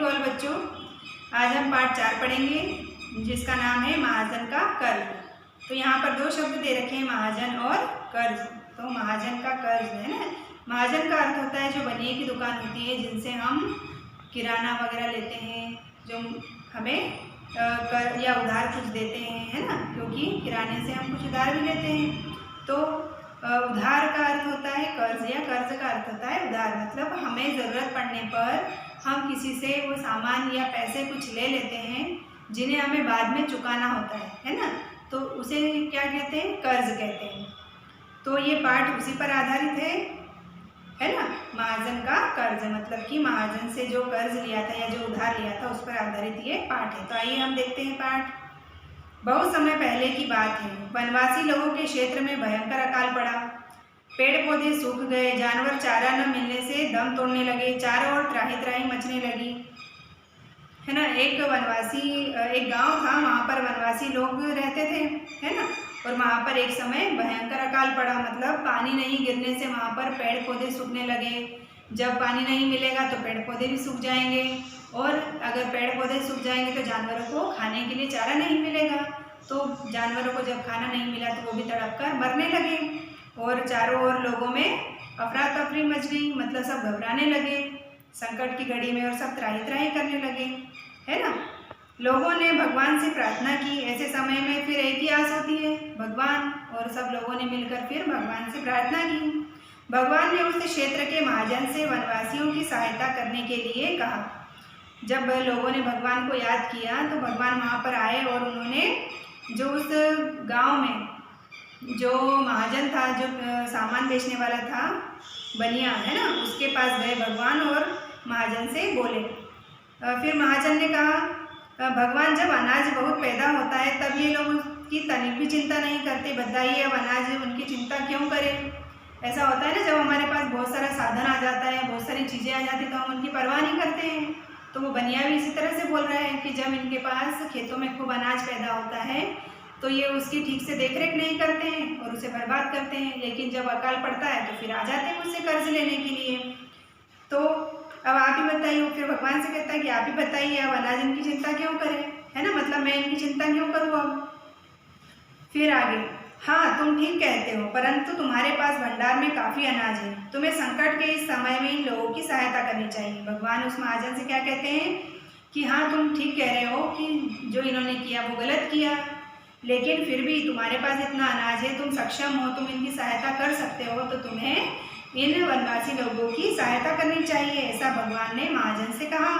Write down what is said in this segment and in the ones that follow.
To all बच्चों। आज हम पाठ 4 पढ़ेंगे जिसका नाम है महाजन का कर्ज। तो यहाँ पर 2 शब्द दे रखे हैं, महाजन और कर्ज। तो महाजन का कर्ज है ना, महाजन का अर्थ होता है जो बनिए की दुकान होती है जिनसे हम किराना वगैरह लेते हैं, जो हमें कर या उधार कुछ देते हैं, है ना, क्योंकि किराने से हम कुछ उधार भी लेते हैं। तो उधार का अर्थ होता है कर्ज, या कर्ज का अर्थ होता है उधार। मतलब हमें ज़रूरत पड़ने पर हम किसी से वो सामान या पैसे कुछ ले लेते हैं जिन्हें हमें बाद में चुकाना होता है ना, तो उसे क्या कहते हैं, कर्ज कहते हैं। तो ये पाठ उसी पर आधारित है ना, महाजन का कर्ज। मतलब कि महाजन से जो कर्ज लिया था या जो उधार लिया था उस पर आधारित ये पाठ है। तो आइए हम देखते हैं पाठ। बहुत समय पहले की बात है, वनवासी लोगों के क्षेत्र में भयंकर अकाल पड़ा। पेड़ पौधे सूख गए, जानवर चारा न मिलने से दम तोड़ने लगे, चारों ओर त्राही त्राही मचने लगी, है ना। एक गांव था, वहाँ पर वनवासी लोग रहते थे, है ना। और वहाँ पर एक समय भयंकर अकाल पड़ा, मतलब पानी नहीं गिरने से वहाँ पर पेड़ पौधे सूखने लगे। जब पानी नहीं मिलेगा तो पेड़ पौधे भी सूख जाएंगे, और अगर पेड़ पौधे सूख जाएंगे तो जानवरों को खाने के लिए चारा नहीं मिलेगा। तो जानवरों को जब खाना नहीं मिला तो वो भी तड़प कर मरने लगे, और चारों ओर लोगों में अफरा तफरी मच गई। मतलब सब घबराने लगे संकट की घड़ी में, और सब त्राही त्राही करने लगे, है ना। लोगों ने भगवान से प्रार्थना की। ऐसे समय में फिर एक ही आस होती है, भगवान। और सब लोगों ने मिलकर फिर भगवान से प्रार्थना की। भगवान ने उस क्षेत्र के महाजन से वनवासियों की सहायता करने के लिए कहा। जब लोगों ने भगवान को याद किया तो भगवान वहाँ पर आए, और उन्होंने जो उस गांव में जो महाजन था, जो सामान बेचने वाला था, बनिया, है ना, उसके पास गए भगवान और महाजन से बोले। फिर महाजन ने कहा, भगवान, जब अनाज बहुत पैदा होता है तब ये लोग उसकी तनिक भी चिंता नहीं करते, बताइए अब अनाज उनकी चिंता क्यों करें। ऐसा होता है ना, जब हमारे पास बहुत सारा साधन आ जाता है, बहुत सारी चीज़ें आ जाती तो हम उनकी परवाह नहीं करते हैं। तो वो बनिया भी इसी तरह से बोल रहा है कि जब इनके पास खेतों में खूब अनाज पैदा होता है तो ये उसकी ठीक से देखरेख नहीं करते हैं और उसे बर्बाद करते हैं, लेकिन जब अकाल पड़ता है तो फिर आ जाते हैं मुझसे कर्ज लेने के लिए। तो अब आप ही बताइए। फिर भगवान से कहता है कि आप ही बताइए अब अनाज इनकी चिंता क्यों करें, है ना, मतलब मैं इनकी चिंता क्यों करूँ अब। फिर आगे, हाँ तुम ठीक कहते हो, परंतु तुम्हारे पास भंडार में काफ़ी अनाज है, तुम्हें संकट के इस समय में इन लोगों की सहायता करनी चाहिए। भगवान उस महाजन से क्या कहते हैं कि हाँ तुम ठीक कह रहे हो कि जो इन्होंने किया वो गलत किया, लेकिन फिर भी तुम्हारे पास इतना अनाज है, तुम सक्षम हो, तुम इनकी सहायता कर सकते हो, तो तुम्हें इन वनवासी लोगों की सहायता करनी चाहिए। ऐसा भगवान ने महाजन से कहा।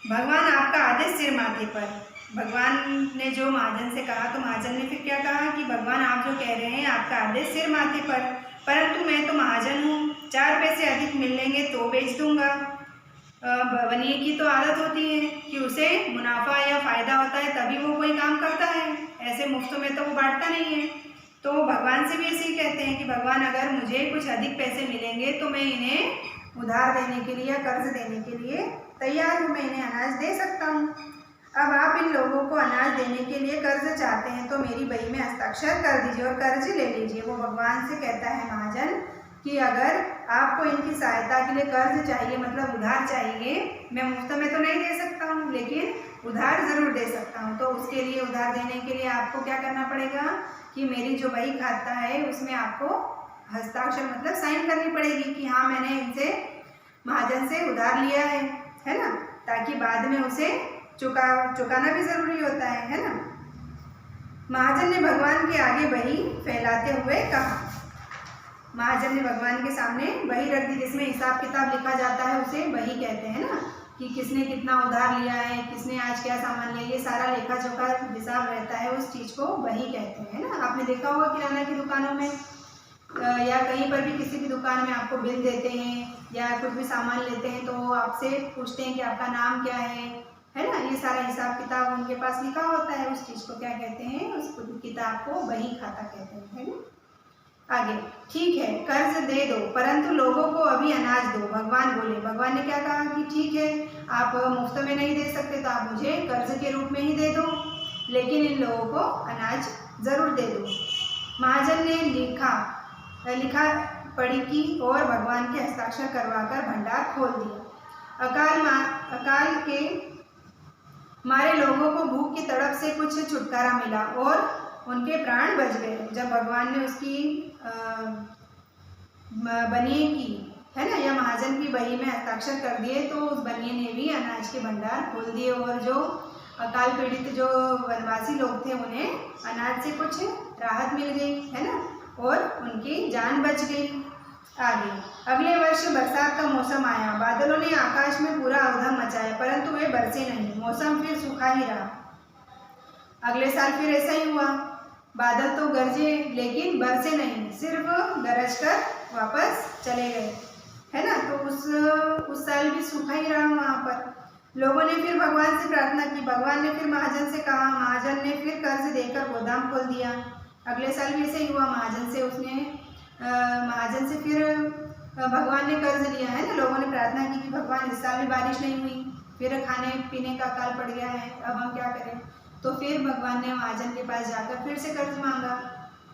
भगवान आपका आदेश सिर माथे पर। भगवान ने जो महाजन से कहा तो महाजन ने फिर क्या कहा कि भगवान आप जो कह रहे हैं आपका आदेश सिर माथे पर, परंतु मैं तो महाजन हूँ, 4 पैसे अधिक मिल लेंगे तो बेच दूंगा। बनिए की तो आदत होती है कि उसे मुनाफा या फ़ायदा होता है तभी वो कोई काम करता है, ऐसे मुफ्त में तो वो बांटता नहीं है। तो भगवान से भी ऐसे ही कहते हैं कि भगवान अगर मुझे कुछ अधिक पैसे मिलेंगे तो मैं इन्हें उधार देने के लिए या कर्ज देने के लिए तैयार हूँ, मैं इन्हें अनाज दे सकता हूँ। अब आप इन लोगों को अनाज देने के लिए कर्ज चाहते हैं तो मेरी बही में हस्ताक्षर कर दीजिए और कर्ज ले लीजिए। वो भगवान से कहता है महाजन कि अगर आपको इनकी सहायता के लिए कर्ज चाहिए, मतलब उधार चाहिए, मैं मुफ्त में तो नहीं दे सकता हूँ लेकिन उधार ज़रूर दे सकता हूँ। तो उसके लिए, उधार देने के लिए आपको क्या करना पड़ेगा कि मेरी जो बही खाता है उसमें आपको हस्ताक्षर मतलब साइन करनी पड़ेगी कि हाँ मैंने इनसे, महाजन से उधार लिया है ना, ताकि बाद में उसे चुकाना भी ज़रूरी होता है ना। महाजन ने भगवान के आगे बही फैलाते हुए कहा। महाजन ने भगवान के सामने बही रख दी, जिसमें हिसाब किताब लिखा जाता है उसे बही कहते हैं ना, कि किसने कितना उधार लिया है, किसने आज क्या सामान लिया, ये सारा लेखा जोखा हिसाब रहता है, उस चीज़ को बही कहते हैं ना। आपने देखा होगा किराना की दुकानों में या कहीं पर भी किसी भी दुकान में आपको बिल देते हैं या कुछ भी सामान लेते हैं तो आपसे पूछते हैं कि आपका नाम क्या है ना। ये सारा हिसाब किताब उनके पास लिखा होता है, उस चीज़ को क्या कहते हैं, उस किताब को बही खाता कहते हैं, है ना। आगे, ठीक है कर्ज दे दो परंतु लोगों को अभी अनाज दो, भगवान बोले। भगवान ने क्या कहा कि ठीक है आप मुफ्त में नहीं दे सकते तो आप मुझे कर्ज के रूप में ही दे दो, लेकिन इन लोगों को अनाज ज़रूर दे दो। महाजन ने लिखा पड़ी की और भगवान के हस्ताक्षर करवाकर भंडार खोल दिया। अकाल के मारे लोगों को भूख की तड़प से कुछ छुटकारा मिला और उनके प्राण बच गए। जब भगवान ने उसकी बनिए की है ना या महाजन की बही में हस्ताक्षर कर दिए तो उस बनिए ने भी अनाज के भंडार खोल दिए और जो अकाल पीड़ित जो वनवासी लोग थे उन्हें अनाज से कुछ राहत मिल गई है ना और उनकी जान बच गई। आगे अगले वर्ष बरसात का मौसम आया। बादलों ने आकाश में पूरा अवधम मचाया परंतु वे बरसे नहीं। मौसम फिर सूखा ही रहा। अगले साल फिर ऐसा ही हुआ। बादल तो गरजे लेकिन बरसे नहीं, सिर्फ गरज कर वापस चले गए है ना। तो उस साल भी सूखा ही रहा वहाँ पर। लोगों ने फिर भगवान से प्रार्थना की। भगवान ने फिर महाजन से कहा। महाजन ने फिर कर्ज देकर गोदाम खोल दिया। अगले साल भी ऐसे ही हुआ। महाजन से फिर भगवान ने कर्ज लिया है ना। लोगों ने प्रार्थना की कि भगवान इस साल भी बारिश नहीं हुई, फिर खाने पीने का अकाल पड़ गया है, अब हम क्या करें। तो फिर भगवान ने महाजन के पास जाकर फिर से कर्ज मांगा।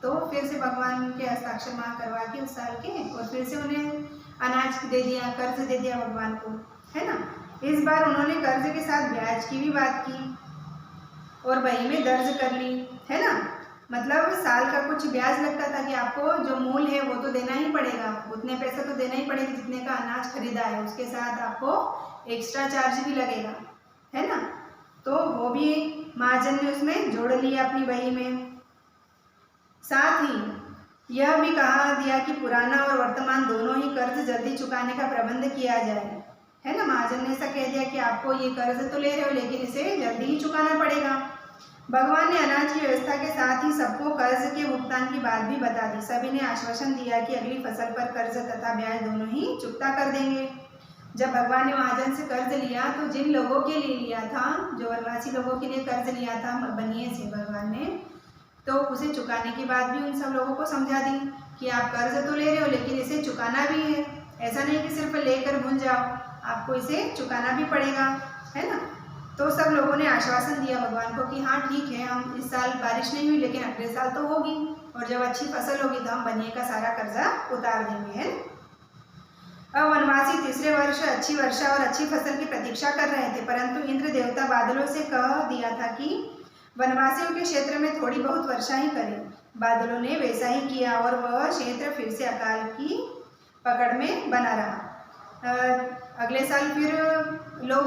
तो फिर से भगवान के हस्ताक्षर मांग करवा के उस साल के और फिर से उन्हें अनाज दे दिया, कर्ज दे दिया भगवान को है ना। इस बार उन्होंने कर्ज के साथ ब्याज की भी बात की और बही में दर्ज कर ली है ना। मतलब साल का कुछ ब्याज लगता था कि आपको जो मूल है वो तो देना ही पड़ेगा, उतने पैसे तो देना ही पड़ेगा जितने का अनाज खरीदा है, उसके साथ आपको एक्स्ट्रा चार्ज भी लगेगा है ना। तो वो भी महाजन ने उसमें जोड़ लिया अपनी बही में। साथ ही यह भी कहा दिया कि पुराना और वर्तमान दोनों ही कर्ज जल्दी चुकाने का प्रबंध किया जाए है ना। महाजन ने ऐसा कह दिया कि आपको ये कर्ज तो ले रहे हो लेकिन इसे जल्दी ही चुकाना पड़ेगा। भगवान ने अनाज की व्यवस्था के साथ ही सबको कर्ज के भुगतान की बात भी बता दी। सभी ने आश्वासन दिया कि अगली फसल पर कर्ज तथा ब्याज दोनों ही चुकता कर देंगे। जब भगवान ने महाजन से कर्ज लिया तो जिन लोगों के लिए लिया था, जो वनवासी लोगों के लिए कर्ज लिया था बनिए से भगवान ने, तो उसे चुकाने की बात भी उन सब लोगों को समझा दी कि आप कर्ज तो ले रहे हो लेकिन इसे चुकाना भी है। ऐसा नहीं कि सिर्फ लेकर भूल जाओ, आपको इसे चुकाना भी पड़ेगा है ना। तो सब लोगों ने आश्वासन दिया भगवान को कि हाँ ठीक है, हम इस साल बारिश नहीं हुई लेकिन अगले साल तो होगी और जब अच्छी फसल होगी तो हम बनिए का सारा कर्जा उतार देंगे है। अब वनवासी तीसरे वर्ष अच्छी वर्षा और अच्छी फसल की प्रतीक्षा कर रहे थे परंतु इंद्र देवता बादलों से कह दिया था कि वनवासियों के क्षेत्र में थोड़ी बहुत वर्षा ही करें। बादलों ने वैसा ही किया और वह क्षेत्र फिर से अकाल की पकड़ में बना रहा। अगले साल फिर लोग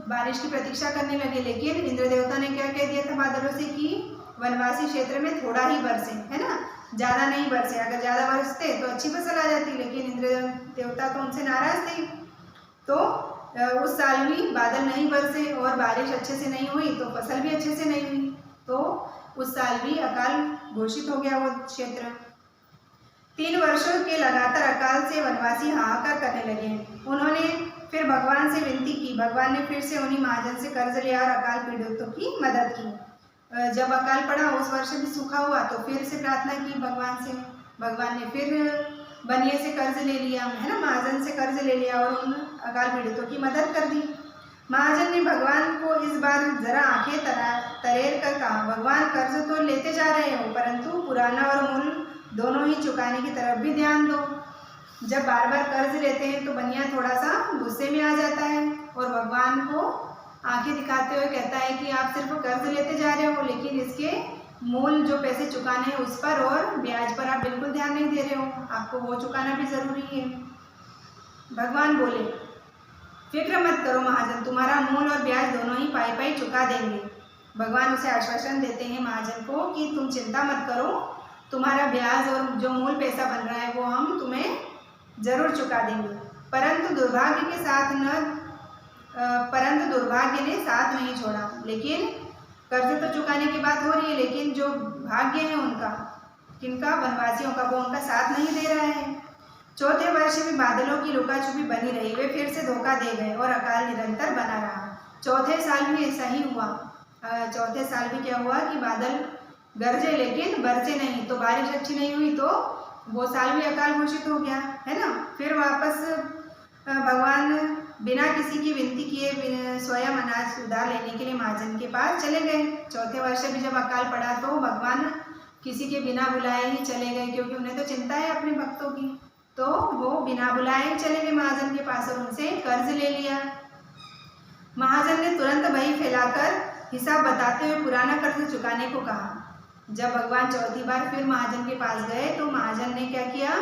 बारिश की प्रतीक्षा करने लगे लेकिन इंद्र देवता ने क्या कह दिया था बादलों से कि वनवासी क्षेत्र में थोड़ा ही बरसे है ना, ज़्यादा नहीं बरसे। अगर ज़्यादा बरसते तो अच्छी फसल आ जाती लेकिन इंद्र देवता तो उनसे नाराज थे। तो उस साल भी बादल नहीं बरसे और बारिश अच्छे से नहीं हुई तो फसल भी अच्छे से नहीं हुई। तो उस साल भी अकाल घोषित हो गया वो क्षेत्र। 3 वर्षों के लगातार अकाल से वनवासी हाहाकार करने लगे। उन्होंने फिर भगवान से विनती की। भगवान ने फिर से उन्हीं महाजन से कर्ज लिया और अकाल पीड़ितों की मदद की। जब अकाल पड़ा उस वर्ष भी सूखा हुआ तो फिर से प्रार्थना की भगवान से। भगवान ने फिर बनिए से कर्ज ले लिया है ना, महाजन से कर्ज ले लिया और उन अकाल पीड़ितों की मदद कर दी। महाजन ने भगवान को इस बार जरा आंखें तरेर कर कहा, भगवान कर्ज तो लेते जा रहे हो परंतु पुराना और मूल दोनों ही चुकाने की तरफ भी ध्यान दो। जब बार बार कर्ज लेते हैं तो बनिया थोड़ा सा गुस्से में आ जाता है और भगवान को आंखें दिखाते हुए कहता है कि आप सिर्फ कर्ज लेते जा रहे हो लेकिन इसके मूल जो पैसे चुकाने हैं उस पर और ब्याज पर आप बिल्कुल ध्यान नहीं दे रहे हो, आपको वो चुकाना भी ज़रूरी है। भगवान बोले, फिक्र मत करो महाजन, तुम्हारा मूल और ब्याज दोनों ही पाई पाई चुका देंगे। भगवान उसे आश्वासन देते हैं महाजन को कि तुम चिंता मत करो, तुम्हारा ब्याज और जो मूल पैसा बन रहा है वो हम तुम्हें ज़रूर चुका देंगे। परंतु दुर्भाग्य ने साथ नहीं छोड़ा। लेकिन कर्ज तो चुकाने की बात हो रही है लेकिन जो भाग्य है उनका, किनका, वनवासियों का, वो उनका साथ नहीं दे रहा है। चौथे वर्ष भी बादलों की लुका छुपी बनी रही। वे फिर से धोखा दे गए और अकाल निरंतर बना रहा। चौथे साल भी ऐसा ही हुआ। चौथे साल भी क्या हुआ कि बादल गरजे लेकिन बरसे नहीं, तो बारिश अच्छी नहीं हुई तो वो साल भी अकाल घोषित हो गया है ना। फिर वापस भगवान बिना किसी की विनती किए स्वयं अनाज उधार लेने के लिए महाजन के पास चले गए। चौथे वर्ष भी जब अकाल पड़ा तो भगवान किसी के बिना बुलाए ही चले गए क्योंकि उन्हें तो चिंता है अपने भक्तों की तो वो बिना बुलाए चले गए महाजन के पास और उनसे कर्ज ले लिया। महाजन ने तुरंत बही फैलाकर हिसाब बताते हुए पुराना कर्ज चुकाने को कहा। जब भगवान चौथी बार फिर महाजन के पास गए तो महाजन ने क्या किया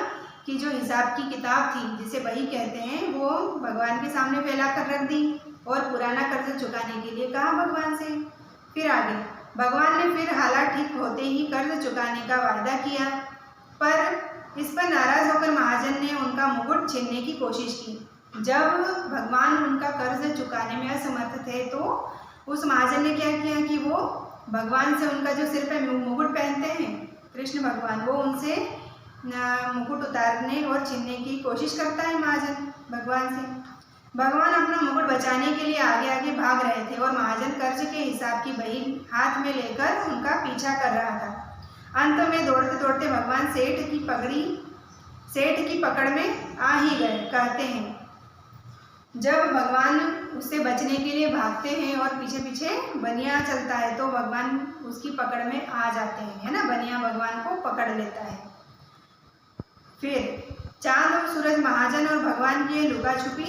कि जो हिसाब की किताब थी, जिसे बही कहते हैं, वो भगवान के सामने फैलाकर रख दी और पुराना कर्ज चुकाने के लिए कहा भगवान से। फिर आगे भगवान ने फिर हालात ठीक होते ही कर्ज चुकाने का वायदा किया, पर इस पर नाराज होकर महाजन ने उनका मुकुट छीनने की कोशिश की। जब भगवान उनका कर्ज चुकाने में असमर्थ थे तो उस महाजन ने क्या किया कि वो भगवान से उनका जो सिर पे मुकुट पहनते हैं कृष्ण भगवान, वो उनसे मुकुट उतारने और छीनने की कोशिश करता है महाजन भगवान से। भगवान अपना मुकुट बचाने के लिए आगे आगे भाग रहे थे और महाजन कर्ज के हिसाब की बही हाथ में लेकर उनका पीछा कर रहा था। अंत में दौड़ते दौड़ते भगवान सेठ की पकड़ में आ ही गए। कहते हैं जब भगवान उससे बचने के लिए भागते हैं और पीछे पीछे बनिया चलता है तो भगवान उसकी पकड़ में आ जाते हैं, है ना, बनिया भगवान को पकड़ लेता है। फिर चांद और सूरज महाजन और भगवान की लुका छुपी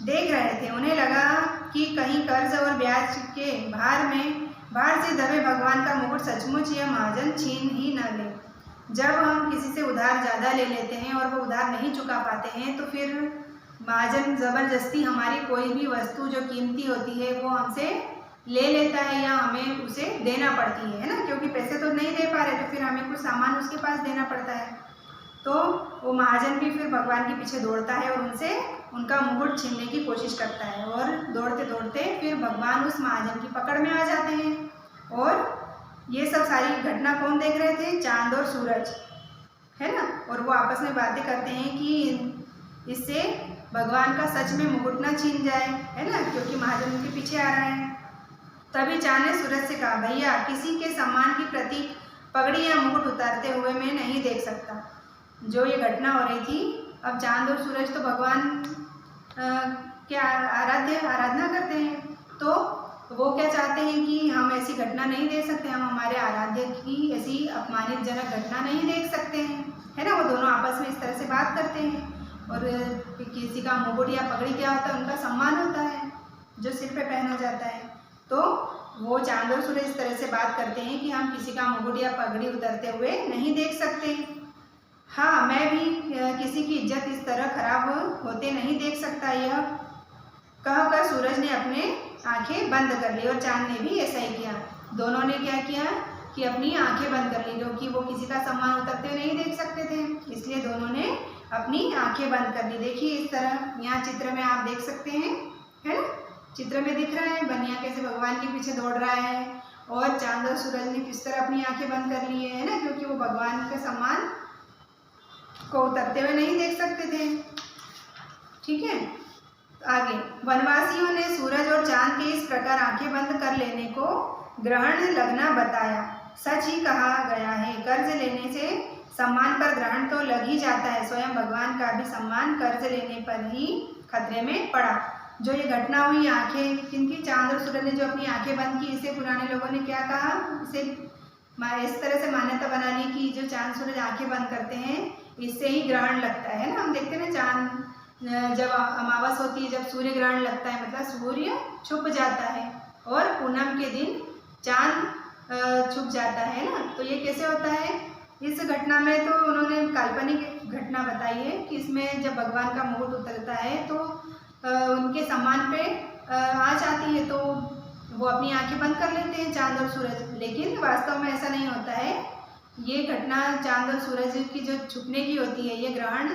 देख रहे थे। उन्हें लगा कि कहीं कर्ज और ब्याज के भार से दबे भगवान का मुकुट सचमुच यह महाजन छीन ही न ले। जब हम किसी से उधार ज़्यादा ले लेते हैं और वो उधार नहीं चुका पाते हैं तो फिर महाजन ज़बरदस्ती हमारी कोई भी वस्तु जो कीमती होती है वो हमसे ले लेता है या हमें उसे देना पड़ती है ना, क्योंकि पैसे तो नहीं दे पा रहे तो फिर हमें कुछ सामान उसके पास देना पड़ता है। तो वो महाजन भी फिर भगवान के पीछे दौड़ता है और उनसे उनका मुकुट छीनने की कोशिश करता है और दौड़ते दौड़ते फिर भगवान उस महाजन की पकड़ में आ जाते हैं। और ये सब सारी घटना कौन देख रहे थे? चांद और सूरज, है ना। और वो आपस में बातें करते हैं कि इससे भगवान का सच में मुकुट ना छीन जाए, है ना, क्योंकि महाजन उनके पीछे आ रहा है। तभी चांद ने सूरज से कहा, भैया किसी के सम्मान की प्रतीक पगड़ी या मुकुट उतारते हुए मैं नहीं देख सकता। जो ये घटना हो रही थी, अब चांद और सूरज तो भगवान क्या आराधना करते हैं, तो वो क्या चाहते हैं कि हम ऐसी घटना नहीं देख सकते, हम हमारे आराध्य की ऐसी अपमानितजनक घटना नहीं देख सकते हैं, है ना। वो दोनों आपस में इस तरह से बात करते हैं। और किसी का मुकुट या पगड़ी क्या होता है? उनका सम्मान होता है जो सिर पे पहना जाता है। तो वो चांद और सूरज इस तरह से बात करते हैं कि हम किसी का मुकुट या पगड़ी उतरते हुए नहीं देख सकते। हाँ, मैं भी किसी की इज्जत इस तरह खराब होते नहीं देख सकता। यह कहकर सूरज ने अपने आंखें बंद कर ली और चांद ने भी ऐसा ही किया। दोनों ने क्या किया कि अपनी आंखें बंद कर ली, क्योंकि वो किसी का सम्मान उतरते हुए नहीं देख सकते थे, इसलिए दोनों ने अपनी आंखें बंद कर ली। देखिए इस तरह यहाँ चित्र में आप देख सकते हैं, है ना, चित्र में दिख रहा है बनिया कैसे भगवान के पीछे दौड़ रहा है और चांद और सूरज ने किस तरह अपनी आंखें बंद कर ली है ना, क्योंकि वो भगवान के सम्मान को उतरते हुए नहीं देख सकते थे। ठीक है, आगे वनवासियों ने सूरज और चांद के इस प्रकार आंखें बंद कर लेने को ग्रहण लगना बताया। सच ही कहा गया है, कर्ज लेने से सम्मान पर ग्रहण तो लग ही जाता है। स्वयं भगवान का भी सम्मान कर्ज लेने पर ही खतरे में पड़ा। जो ये घटना हुई, आंखें किनकी? चांद और सूरज ने जो अपनी आंखें बंद की, इसे पुराने लोगों ने क्या कहा? इसे इस तरह से मान्यता बना ली कि जो चांद सूरज आंखें बंद करते हैं इससे ही ग्रहण लगता है ना। हम देखते हैं ना, चांद जब अमावस होती है, जब सूर्य ग्रहण लगता है, मतलब सूर्य छुप जाता है और पूनम के दिन चांद छुप जाता है ना। तो ये कैसे होता है? इस घटना में तो उन्होंने काल्पनिक घटना बताई है कि इसमें जब भगवान का मुकुट उतरता है तो उनके सम्मान पे आ जाती है, तो वो अपनी आंखें बंद कर लेते हैं चांद और सूरज। लेकिन वास्तव में ऐसा नहीं होता है। ये घटना चांद और सूरज की जो छुपने की होती है, ये ग्रहण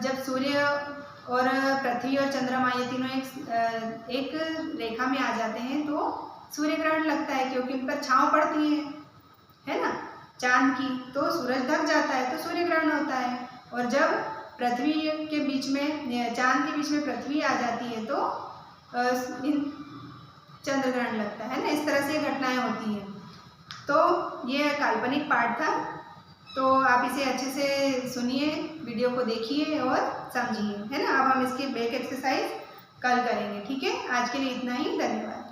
जब सूर्य और पृथ्वी और चंद्रमा ये तीनों एक रेखा में आ जाते हैं तो सूर्य ग्रहण लगता है, क्योंकि उन पर छांव पड़ती है ना चांद की, तो सूरज ढक जाता है तो सूर्य ग्रहण होता है। और जब पृथ्वी के बीच में, चांद के बीच में पृथ्वी आ जाती है तो चंद्र ग्रहण लगता है ना। इस तरह से घटनाएं होती हैं। तो ये काल्पनिक पार्ट था, तो आप इसे अच्छे से सुनिए, वीडियो को देखिए और समझिए, है ना। अब हम इसकी बैक एक्सरसाइज कल करेंगे। ठीक है, आज के लिए इतना ही, धन्यवाद।